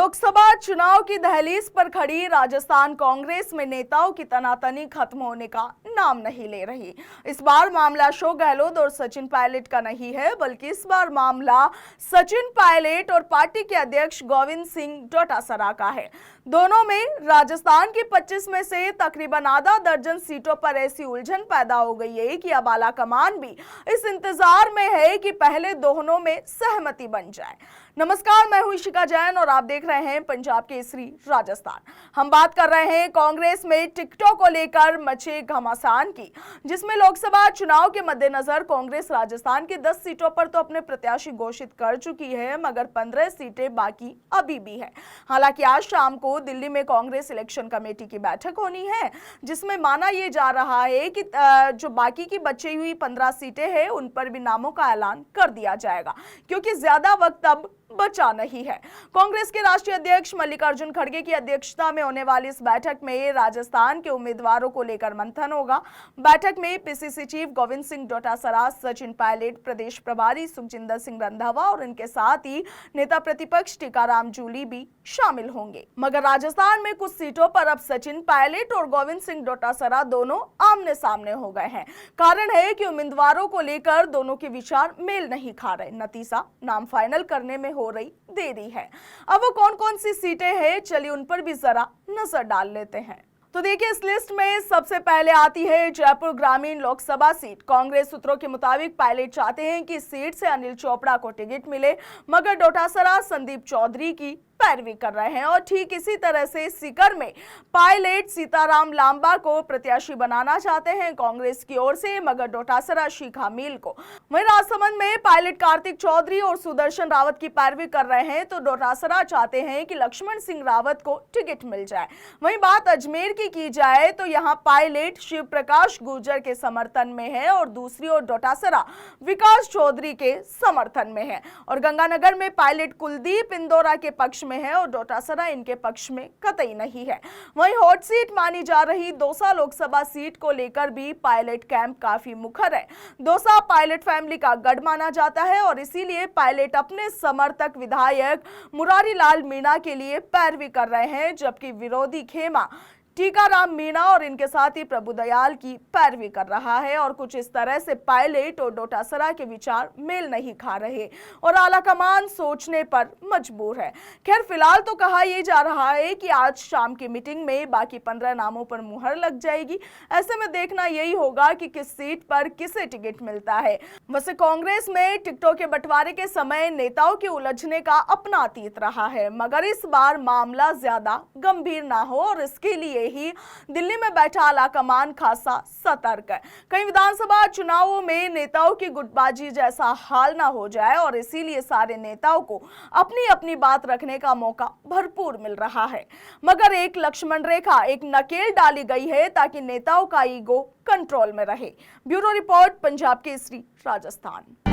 लोकसभा चुनाव की दहलीज पर खड़ी राजस्थान कांग्रेस में नेताओं की तनातनी खत्म होने का नाम नहीं ले रही। इस बार मामला अशोक गहलोत और सचिन पायलट का नहीं है, बल्कि इस बार मामला सचिन पायलट और पार्टी के अध्यक्ष गोविंद सिंह डोटासरा का है। दोनों में राजस्थान की 25 में से तकरीबन आधा दर्जन सीटों पर ऐसी उलझन पैदा हो गई है कि अब आलाकमान भी इस इंतजार में है कि पहले दोनों में सहमति बन जाए। नमस्कार, मैं हूं इशिका जैन और आप देख रहे हैं पंजाब केसरी राजस्थान। हम बात कर रहे हैं कांग्रेस में टिकटों को लेकर मचे घमासान की, जिसमें लोकसभा चुनाव के मद्देनजर कांग्रेस राजस्थान की 10 सीटों पर तो अपने प्रत्याशी घोषित कर चुकी है, मगर 15 सीटें बाकी अभी भी है। हालांकि आज शाम को दिल्ली में कांग्रेस इलेक्शन कमेटी की बैठक होनी है, जिसमें माना यह जा रहा है कि जो बाकी की बची हुई 15 सीटें हैं उन पर भी नामों का ऐलान कर दिया जाएगा, क्योंकि ज्यादा वक्त अब बचा नहीं है। कांग्रेस के राष्ट्रीय अध्यक्ष मल्लिकार्जुन खड़गे की अध्यक्षता में होने वाली इस बैठक में राजस्थान के उम्मीदवारों को लेकर मंथन होगा। बैठक में पीसीसी चीफ गोविंद सिंह डोटासरा, सचिन पायलट, प्रदेश प्रभारी सुखजिंदर सिंह रंधावा और इनके साथ ही नेता प्रतिपक्ष टीकाराम जूली भी शामिल होंगे। मगर राजस्थान में कुछ सीटों पर अब सचिन पायलट और गोविंद सिंह डोटासरा दोनों आमने सामने हो गए हैं। कारण है कि उम्मीदवारों को लेकर दोनों के विचार मेल नहीं खा रहे। नतीजा नाम फाइनल करने में हो रही देरी है। अब वो कौन कौन सी सीटें हैं, चलिए उन पर भी जरा नजर डाल लेते हैं। तो देखिए, इस लिस्ट में सबसे पहले आती है जयपुर ग्रामीण लोकसभा सीट। कांग्रेस सूत्रों के मुताबिक पायलट चाहते हैं कि इस सीट से अनिल चोपड़ा को टिकट मिले, मगर डोटासरा संदीप चौधरी की पैरवी कर रहे हैं। और ठीक इसी तरह से सीकर में पायलट सीताराम लांबा को प्रत्याशी बनाना चाहते हैं कांग्रेस की ओर से, मगर डोटासरा शिखा मील को। वहीं राजसमंद में पायलट कार्तिक चौधरी और सुदर्शन रावत की पैरवी कर रहे हैं, तो डोटासरा चाहते हैं कि लक्ष्मण सिंह रावत को टिकट मिल जाए। वहीं बात अजमेर की जाए तो यहां पायलट शिव प्रकाश गुर्जर के समर्थन में है और दूसरी ओर डोटासरा विकास चौधरी के समर्थन में है। और गंगानगर में पायलट कुलदीप इंदौरा के पक्ष में है और डोटासरा इनके पक्ष में कतई नहीं है। वहीं हॉट सीट मानी जा रही दौसा लोकसभा सीट को लेकर भी पायलट कैंप काफी मुखर है। दौसा पायलट फैमिली का गढ़ माना जाता है और इसीलिए पायलट अपने समर्थक विधायक मुरारी लाल मीणा के लिए पैरवी कर रहे हैं, जबकि विरोधी खेमा टीकाराम मीणा और इनके साथ ही प्रभुदयाल की पैरवी कर रहा है। और कुछ इस तरह से पायलट और डोटासरा के विचार मेल नहीं खा रहे और आलाकमान सोचने पर मजबूर है। खैर, फिलहाल तो कहा यह जा रहा है कि आज शाम की मीटिंग में बाकी 15 नामों पर मुहर लग जाएगी। ऐसे में देखना यही होगा कि किस सीट पर किसे टिकट मिलता है। वैसे कांग्रेस में टिकटों के बंटवारे के समय नेताओं के उलझने का अपना अतीत रहा है, मगर इस बार मामला ज्यादा गंभीर ना हो और इसके लिए ही दिल्ली में बैठा आलाकमान खासा सतर्क है। कई विधानसभा चुनावों में नेताओं की गुटबाजी जैसा हाल ना हो जाए और इसीलिए सारे नेताओं को अपनी अपनी बात रखने का मौका भरपूर मिल रहा है। मगर एक लक्ष्मण रेखा, एक नकेल डाली गई है ताकि नेताओं का ईगो कंट्रोल में रहे। Bureau report, Punjab Kesari Rajasthan.